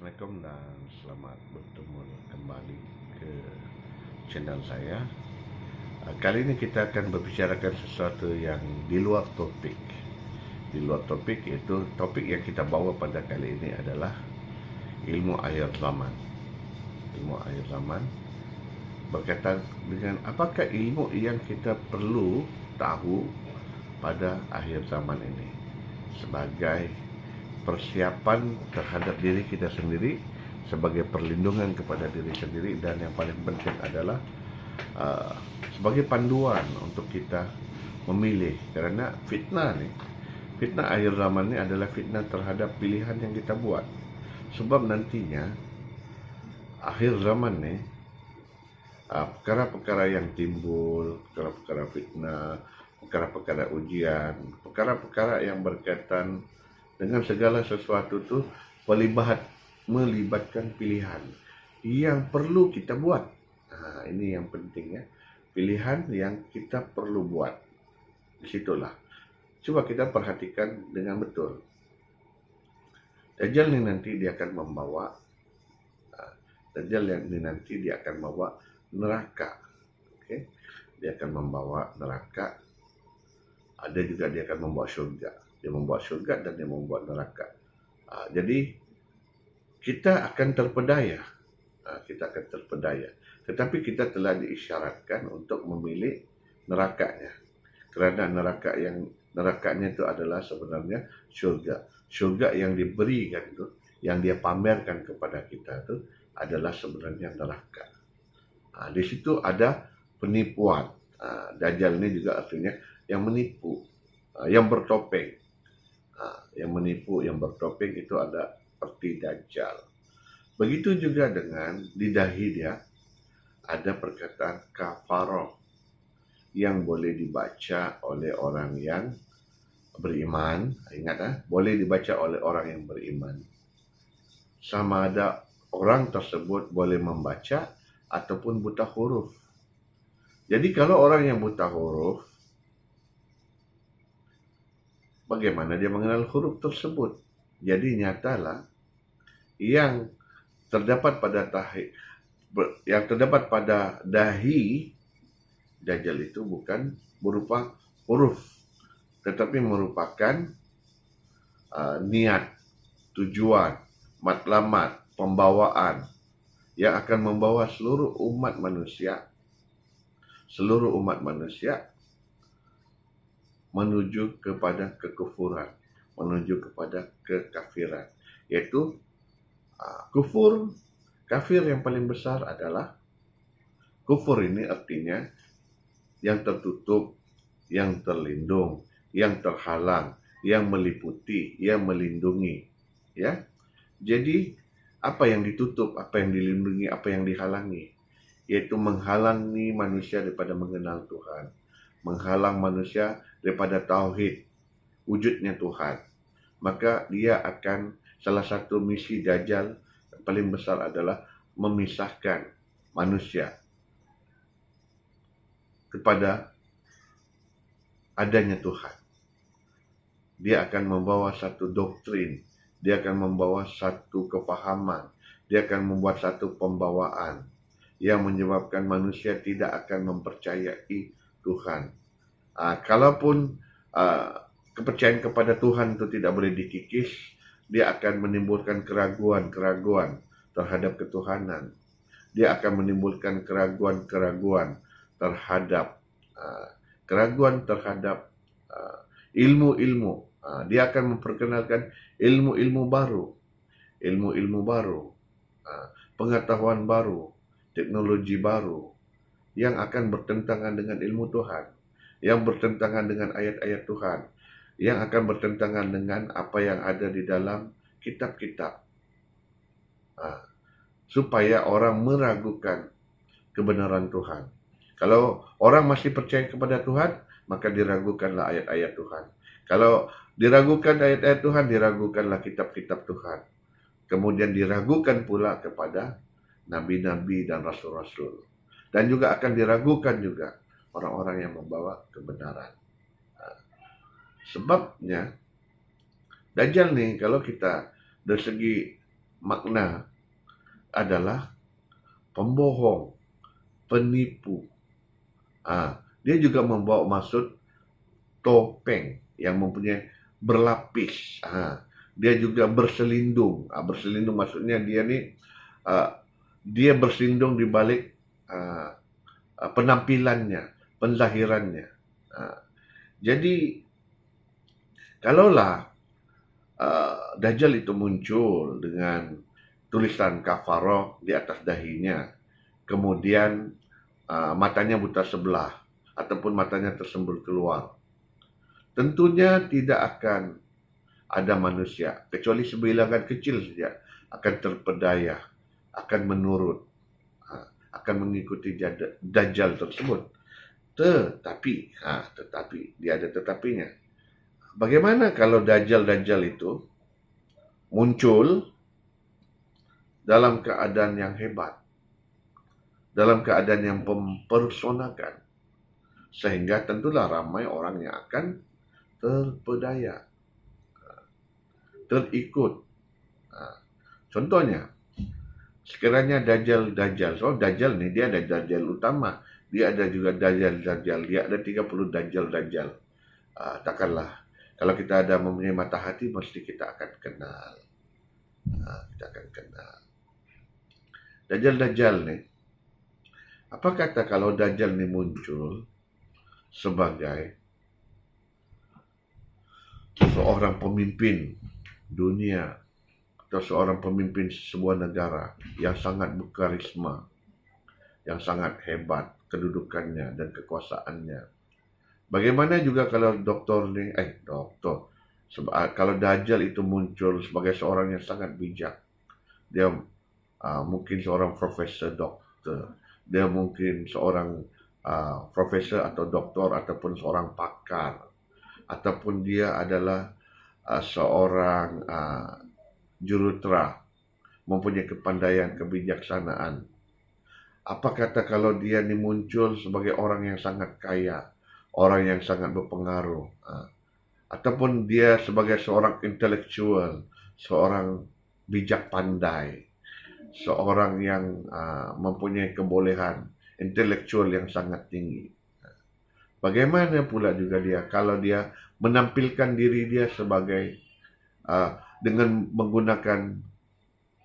Assalamualaikum dan selamat bertemu kembali ke channel saya. Kali ini kita akan berbicarakan sesuatu yang di luar topik. Di luar topik, yaitu topik yang kita bawa pada kali ini adalah ilmu akhir zaman. Ilmu akhir zaman berkaitan dengan apakah ilmu yang kita perlu tahu pada akhir zaman ini sebagai persiapan terhadap diri kita sendiri, sebagai perlindungan kepada diri sendiri, dan yang paling penting adalah sebagai panduan untuk kita memilih. Kerana fitnah akhir zaman ini adalah fitnah terhadap pilihan yang kita buat. Sebab nantinya akhir zaman ni perkara-perkara yang timbul, perkara-perkara fitnah, perkara-perkara ujian, perkara-perkara yang berkaitan dengan segala sesuatu tu melibatkan pilihan yang perlu kita buat. Ini yang penting ya. Pilihan yang kita perlu buat. Disitulah. Coba kita perhatikan dengan betul. Dajjal ni nanti dia akan membawa neraka. Okay? Dia akan membawa neraka. Ada juga dia akan membawa syurga. Dia membawa syurga dan dia membawa neraka. Jadi kita akan terpedaya. Tetapi kita telah diisyaratkan untuk memilih nerakanya. Kerana nerakanya itu adalah sebenarnya syurga. Syurga yang diberikan itu, yang dia pamerkan kepada kita itu adalah sebenarnya neraka. Di situ ada penipuan. Dajjal ini juga artinya yang menipu, yang bertopeng. Yang menipu, yang bertopeng itu ada seperti Dajjal. Begitu juga dengan di dahi dia ada perkataan kafarah yang boleh dibaca oleh orang yang beriman. Ingat, boleh dibaca oleh orang yang beriman. Sama ada orang tersebut boleh membaca ataupun buta huruf. Jadi kalau orang yang buta huruf, bagaimana dia mengenal huruf tersebut? Jadi nyatalah yang terdapat pada dahi Dajjal itu bukan berupa huruf, tetapi merupakan niat, tujuan, matlamat, pembawaan yang akan membawa seluruh umat manusia menuju kepada kekufuran, menuju kepada kekafiran. Yaitu kafir yang paling besar adalah kufur. Ini artinya yang tertutup, yang terlindung, yang terhalang, yang meliputi, yang melindungi. Ya, jadi apa yang ditutup, apa yang dilindungi, apa yang dihalangi, yaitu menghalangi manusia daripada mengenal Tuhan, menghalang manusia daripada tauhid wujudnya Tuhan. Maka dia akan, salah satu misi Dajjal yang paling besar adalah memisahkan manusia kepada adanya Tuhan. Dia akan membawa satu doktrin, dia akan membawa satu kefahaman, dia akan membuat satu pembawaan yang menyebabkan manusia tidak akan mempercayai Tuhan. Kalaupun kepercayaan kepada Tuhan itu tidak boleh dikikis, dia akan menimbulkan keraguan-keraguan terhadap ketuhanan. Dia akan menimbulkan keraguan-keraguan terhadap ilmu-ilmu. Dia akan memperkenalkan ilmu-ilmu baru, pengetahuan baru, teknologi baru yang akan bertentangan dengan ilmu Tuhan, yang bertentangan dengan ayat-ayat Tuhan, yang akan bertentangan dengan apa yang ada di dalam kitab-kitab, supaya orang meragukan kebenaran Tuhan. Kalau orang masih percaya kepada Tuhan, maka diragukanlah ayat-ayat Tuhan. Kalau diragukan ayat-ayat Tuhan, diragukanlah kitab-kitab Tuhan. Kemudian diragukan pula kepada nabi-nabi dan rasul-rasul. Dan juga akan diragukan juga orang-orang yang membawa kebenaran. Sebabnya, Dajjal ni kalau kita dari segi makna adalah pembohong, penipu. Dia juga membawa maksud topeng yang mempunyai berlapis. Dia juga berselindung. Berselindung maksudnya dia dia berselindung di balik penampilannya, penlahirannya. Jadi kalaulah Dajjal itu muncul dengan tulisan kafaroh di atas dahinya, kemudian matanya buta sebelah ataupun matanya tersembul keluar, tentunya tidak akan ada manusia kecuali sebilangan kecil saja akan terpedaya, akan menurut, akan mengikuti Dajjal tersebut. Tetapi dia ada tetapinya. Bagaimana kalau Dajjal itu muncul dalam keadaan yang hebat, dalam keadaan yang mempersonakan, sehingga tentulah ramai orang yang akan terpedaya, terikut. Contohnya, sekiranya Dajjal, so Dajjal nih dia ada Dajjal utama, dia ada juga Dajjal, dia ada 30 Dajjal. Takkanlah kalau kita ada mempunyai mata hati, mesti kita akan kenal. Kita akan kenal Dajjal nih. Apa kata kalau Dajjal nih muncul sebagai seorang pemimpin dunia atau seorang pemimpin sebuah negara yang sangat berkarisma, yang sangat hebat kedudukannya dan kekuasaannya. Bagaimana juga kalau kalau Dajjal itu muncul sebagai seorang yang sangat bijak. Dia mungkin seorang profesor dokter, dia mungkin seorang profesor atau doktor ataupun seorang pakar, ataupun dia adalah seorang jurutera, mempunyai kepandaian, kebijaksanaan. Apa kata kalau dia muncul sebagai orang yang sangat kaya, orang yang sangat berpengaruh, ataupun dia sebagai seorang intelektual, seorang bijak pandai, seorang yang mempunyai kebolehan intelektual yang sangat tinggi. Bagaimana pula juga dia kalau dia menampilkan diri dia sebagai dengan menggunakan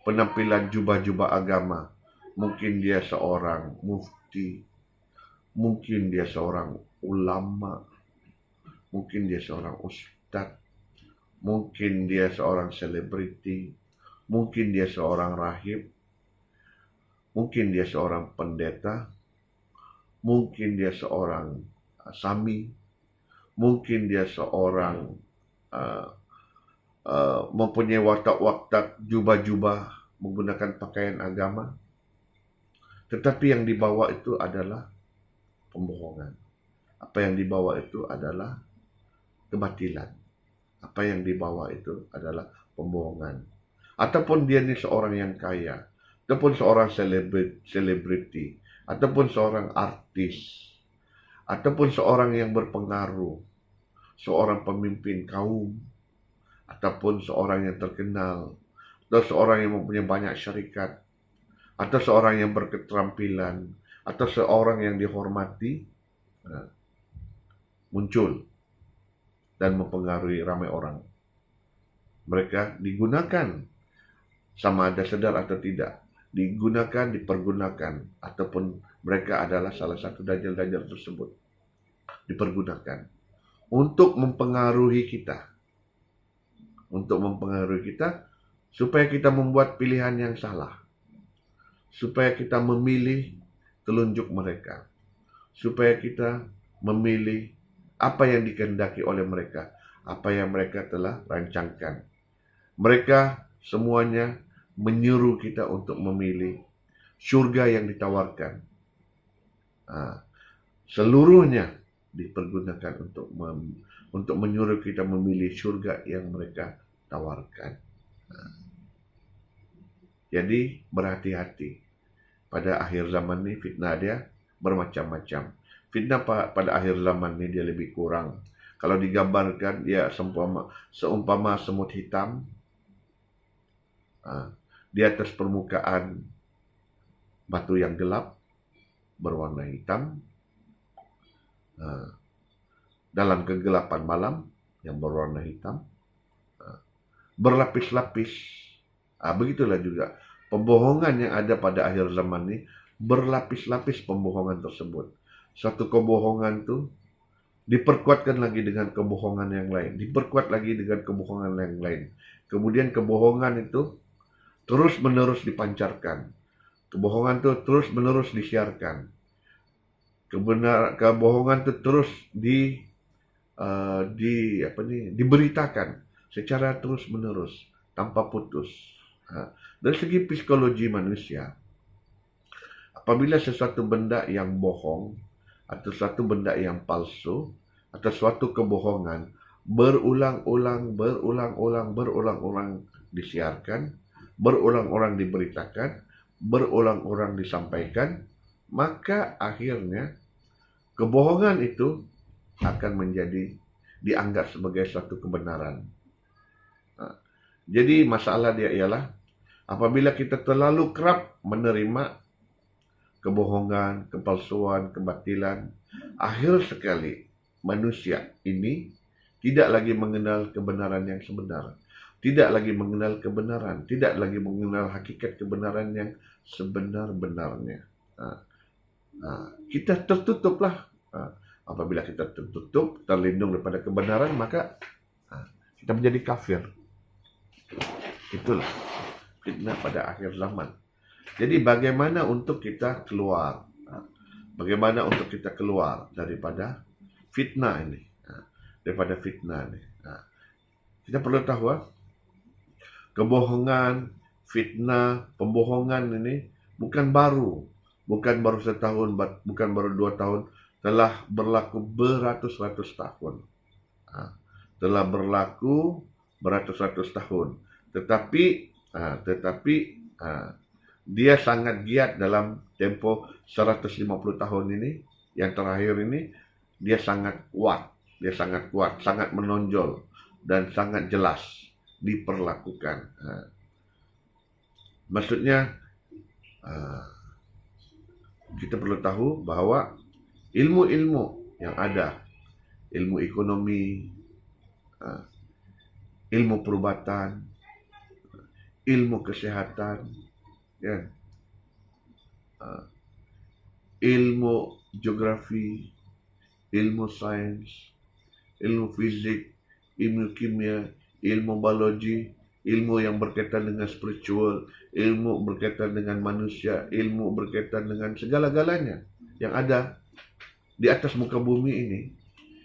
penampilan jubah-jubah agama. Mungkin dia seorang mufti, mungkin dia seorang ulama, mungkin dia seorang ustadz, mungkin dia seorang selebriti, mungkin dia seorang rahib, mungkin dia seorang pendeta, mungkin dia seorang sami, mungkin dia seorang mempunyai watak-watak jubah-jubah menggunakan pakaian agama. Tetapi yang dibawa itu adalah pembohongan. Apa yang dibawa itu adalah kebatilan. Apa yang dibawa itu adalah pembohongan. Ataupun dia ini seorang yang kaya, ataupun seorang selebriti, ataupun seorang artis, ataupun seorang yang berpengaruh, seorang pemimpin kaum, ataupun seorang yang terkenal, atau seorang yang mempunyai banyak syarikat, atau seorang yang berketerampilan, atau seorang yang dihormati, muncul dan mempengaruhi ramai orang. Mereka digunakan, sama ada sadar atau tidak, digunakan, dipergunakan, ataupun mereka adalah salah satu dajjal-dajjal tersebut, dipergunakan untuk mempengaruhi kita, supaya kita membuat pilihan yang salah, supaya kita memilih telunjuk mereka, supaya kita memilih apa yang dikehendaki oleh mereka, apa yang mereka telah rancangkan. Mereka semuanya menyuruh kita untuk memilih surga yang ditawarkan. Seluruhnya dipergunakan untuk menyuruh kita memilih surga yang mereka tawarkan. Jadi berhati-hati. Pada akhir zaman ini fitnah dia bermacam-macam. Fitnah pada akhir zaman ini dia lebih kurang. Kalau digambarkan dia seumpama semut hitam. di atas permukaan batu yang gelap berwarna hitam, dalam kegelapan malam yang berwarna hitam, berlapis-lapis. Begitulah juga pembohongan yang ada pada akhir zaman ini, berlapis-lapis pembohongan tersebut. Satu kebohongan itu diperkuatkan lagi dengan kebohongan yang lain, diperkuat lagi dengan kebohongan yang lain. Kemudian kebohongan itu terus-menerus dipancarkan. Kebohongan itu terus-menerus disiarkan. Kebohongan itu terus diberitakan secara terus-menerus tanpa putus. Dari segi psikologi manusia, apabila sesuatu benda yang bohong atau suatu benda yang palsu atau suatu kebohongan berulang-ulang disiarkan, berulang-ulang diberitakan, berulang-ulang disampaikan, maka akhirnya kebohongan itu akan dianggap sebagai suatu kebenaran. Jadi masalah dia ialah apabila kita terlalu kerap menerima kebohongan, kepalsuan, kebatilan, akhir sekali manusia ini tidak lagi mengenal kebenaran yang sebenar, tidak lagi mengenal kebenaran, tidak lagi mengenal hakikat kebenaran yang sebenar-benarnya. Kita tertutuplah. Apabila kita tertutup, terlindung daripada kebenaran, maka kita menjadi kafir. Itulah fitnah pada akhir zaman. Jadi bagaimana untuk kita keluar? Bagaimana untuk kita keluar daripada fitnah ini? Daripada fitnah ini. Kita perlu tahu kebohongan, fitnah, pembohongan ini bukan baru setahun, bukan baru 2 tahun, telah berlaku beratus-ratus tahun. Telah berlaku beratus-ratus tahun. Tetapi dia sangat giat dalam tempo 150 tahun ini, yang terakhir ini, dia sangat kuat, sangat menonjol dan sangat jelas diperlakukan. Maksudnya kita perlu tahu bahwa ilmu-ilmu yang ada, ilmu ekonomi, ilmu perubatan, ilmu kesehatan, ilmu geografi, ilmu sains, ilmu fisik, ilmu kimia, ilmu biologi, ilmu yang berkaitan dengan spiritual, ilmu berkaitan dengan manusia, ilmu berkaitan dengan segala-galanya yang ada di atas muka bumi ini,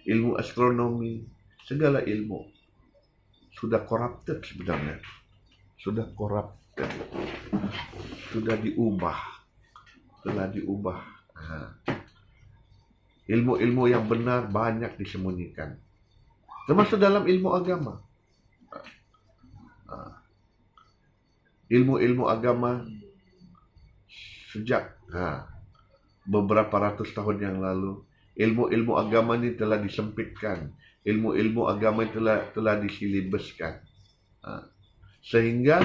ilmu astronomi, segala ilmu sudah corrupted sebenarnya. Sudah corrupted. Sudah diubah. Telah diubah. Ilmu-ilmu yang benar banyak disembunyikan. Termasuk dalam ilmu agama. Ilmu-ilmu agama sejak beberapa ratus tahun yang lalu, ilmu-ilmu agama ini telah disempitkan, ilmu-ilmu agama ini telah disilibuskan, sehingga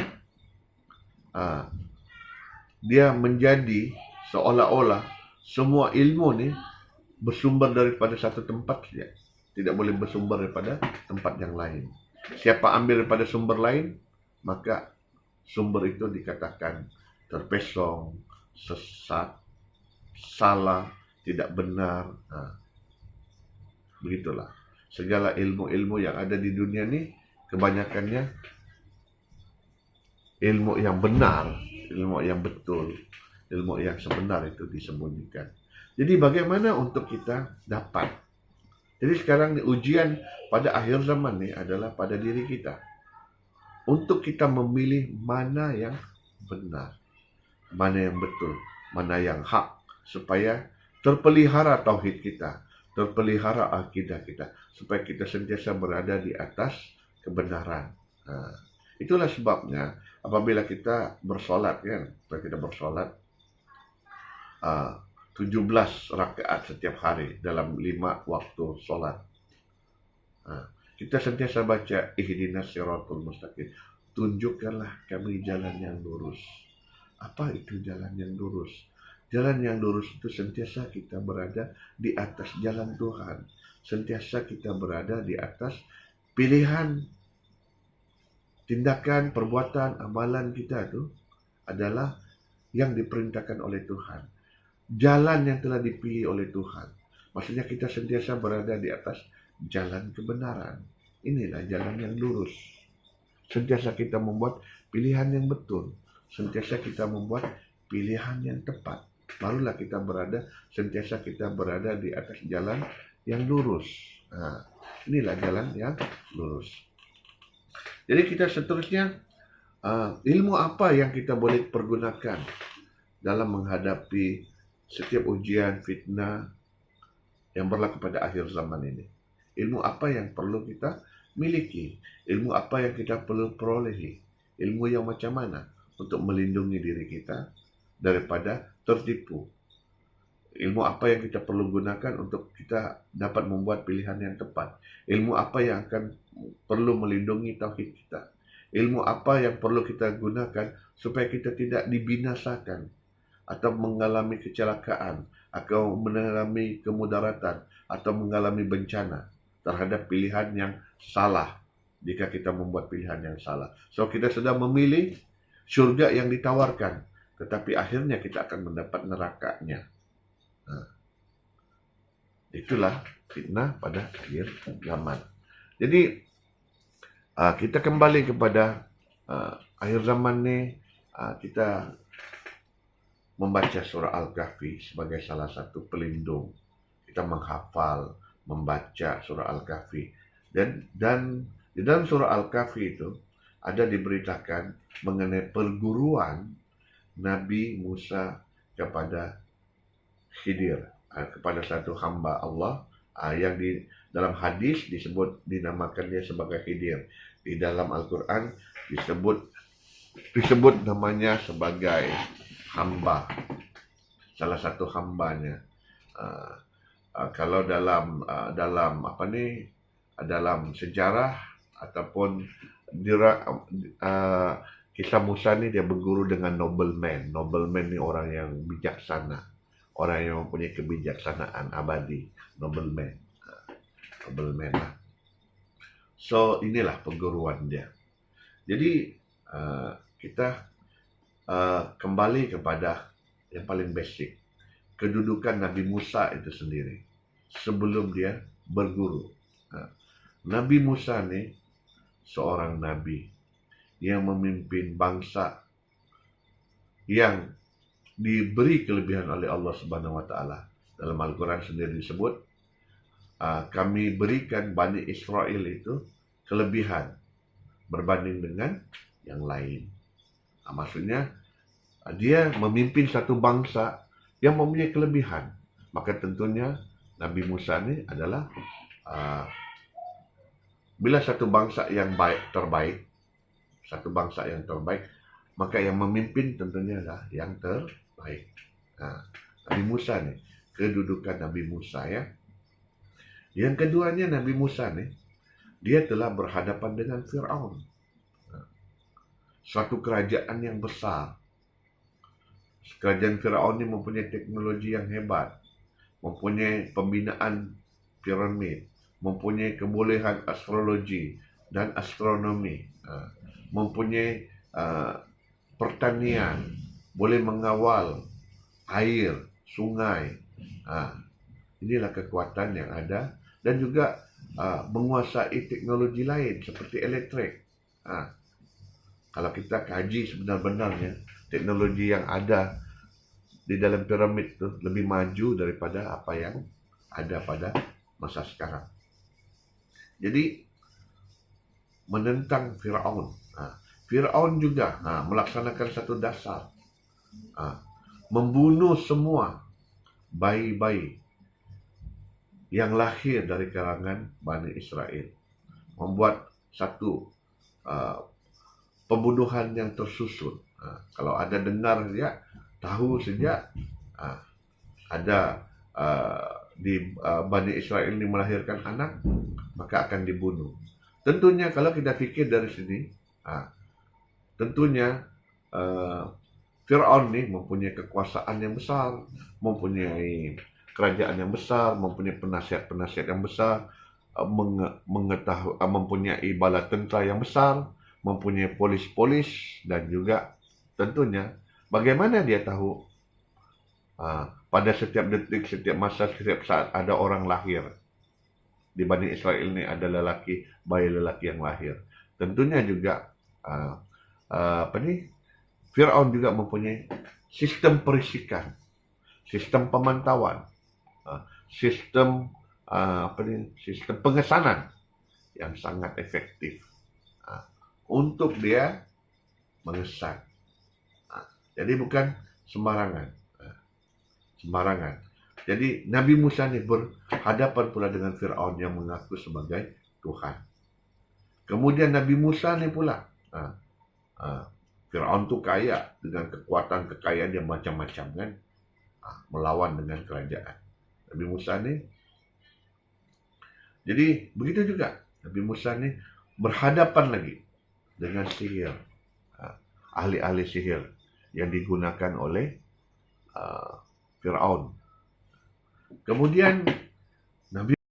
dia menjadi seolah-olah semua ilmu ini bersumber daripada satu tempat saja, tidak boleh bersumber daripada tempat yang lain. Siapa ambil daripada sumber lain, maka sumber itu dikatakan terpesong, sesat, salah, tidak benar. Begitulah. Segala ilmu-ilmu yang ada di dunia ini, kebanyakannya ilmu yang benar, ilmu yang betul, ilmu yang sebenar itu disembunyikan. Jadi bagaimana untuk kita dapat? Jadi sekarang ujian pada akhir zaman ini adalah pada diri kita. Untuk kita memilih mana yang benar, mana yang betul, mana yang hak, supaya terpelihara tauhid kita, terpelihara akidah kita, supaya kita sentiasa berada di atas kebenaran. Itulah sebabnya apabila kita bersolat, kita bersolat 17 rakaat setiap hari dalam 5 waktu solat. Kita sentiasa baca ihdinas siratal mustaqim, tunjukkanlah kami jalan yang lurus. Apa itu jalan yang lurus? Jalan yang lurus itu sentiasa kita berada di atas jalan Tuhan. Sentiasa kita berada di atas pilihan, tindakan, perbuatan, amalan kita itu adalah yang diperintahkan oleh Tuhan. Jalan yang telah dipilih oleh Tuhan. Maksudnya kita sentiasa berada di atas jalan kebenaran. Inilah jalan yang lurus. Sentiasa kita membuat pilihan yang betul. Sentiasa kita membuat pilihan yang tepat. Barulah kita sentiasa kita berada di atas jalan yang lurus. Nah, inilah jalan yang lurus. Jadi kita seterusnya, ilmu apa yang kita boleh pergunakan dalam menghadapi setiap ujian, fitnah yang berlaku pada akhir zaman ini? Ilmu apa yang perlu kita miliki? Ilmu apa yang kita perlu perolehi? Ilmu yang macam mana untuk melindungi diri kita daripada tertipu? Ilmu apa yang kita perlu gunakan untuk kita dapat membuat pilihan yang tepat? Ilmu apa yang akan perlu melindungi tauhid kita? Ilmu apa yang perlu kita gunakan supaya kita tidak dibinasakan atau mengalami kecelakaan atau mengalami kemudaratan atau mengalami bencana terhadap pilihan yang salah jika kita membuat pilihan yang salah. So kita sudah memilih surga yang ditawarkan, tetapi akhirnya kita akan mendapat nerakanya. Nah, itulah fitnah pada akhir zaman. Jadi kita kembali kepada akhir zaman ni, kita membaca surah Al-Kahfi sebagai salah satu pelindung. Kita menghafal, membaca surah Al-Kahfi. Dan di dalam surah Al-Kahfi itu ada diberitakan mengenai perguruan Nabi Musa kepada Khidir, kepada satu hamba Allah yang di dalam hadis dinamakan dia sebagai Khidir. Di dalam Al-Quran disebut namanya sebagai hamba, salah satu hambanya. Kalau dalam sejarah ataupun kisah Musa ni, dia berguru dengan nobleman. Nobleman ni orang yang bijaksana, orang yang mempunyai kebijaksanaan abadi. Nobleman lah. So inilah perguruan dia. Jadi kita kembali kepada yang paling basic, kedudukan Nabi Musa itu sendiri sebelum dia berguru. Nabi Musa ni seorang nabi yang memimpin bangsa yang diberi kelebihan oleh Allah Subhanahu wa taala. Dalam Al-Quran sendiri disebut, kami berikan Bani Israel itu kelebihan berbanding dengan yang lain. Maksudnya dia memimpin satu bangsa yang mempunyai kelebihan. Maka tentunya Nabi Musa ini adalah bila satu bangsa yang terbaik, maka yang memimpin tentunya adalah yang terbaik. Nabi Musa nih, kedudukan Nabi Musa ya. Yang keduanya, Nabi Musa nih, dia telah berhadapan dengan Fir'aun. Suatu kerajaan yang besar. Kerajaan Fir'aun ini mempunyai teknologi yang hebat, mempunyai pembinaan piramid, mempunyai kebolehan astrologi dan astronomi, mempunyai pertanian, boleh mengawal air, sungai. Inilah kekuatan yang ada, dan juga menguasai teknologi lain seperti elektrik. Kalau kita kaji sebenar-benarnya, teknologi yang ada di dalam piramid itu lebih maju daripada apa yang ada pada masa sekarang. Jadi menentang Fir'aun. Fir'aun juga melaksanakan satu dasar, membunuh semua bayi-bayi yang lahir dari kalangan Bani Israel, membuat satu pembunuhan yang tersusun. Kalau ada dengar ya, tahu sejak ada di Bani Israel ini melahirkan anak, maka akan dibunuh. Tentunya kalau kita fikir dari sini, tentunya Fir'aun ni mempunyai kekuasaan yang besar, mempunyai kerajaan yang besar, mempunyai penasihat-penasihat yang besar, mempunyai bala tentera yang besar, mempunyai polis-polis, dan juga tentunya bagaimana dia tahu pada setiap detik, setiap masa, setiap saat ada orang lahir. Di Bani Israel ini ada bayi lelaki yang lahir. Tentunya juga Fir'aun juga mempunyai sistem perisikan, sistem pemantauan, sistem sistem pengesanan yang sangat efektif untuk dia mengesan. Jadi bukan sembarangan. Jadi Nabi Musa ni berhadapan pula dengan Fir'aun yang mengaku sebagai Tuhan. Kemudian Nabi Musa ni pula, Fir'aun tu kaya dengan kekayaan yang macam-macam kan, melawan dengan kerajaan. Nabi Musa ni, jadi begitu juga Nabi Musa ni berhadapan lagi dengan sihir, ahli-ahli sihir yang digunakan oleh Fir'aun. Kemudian Nabi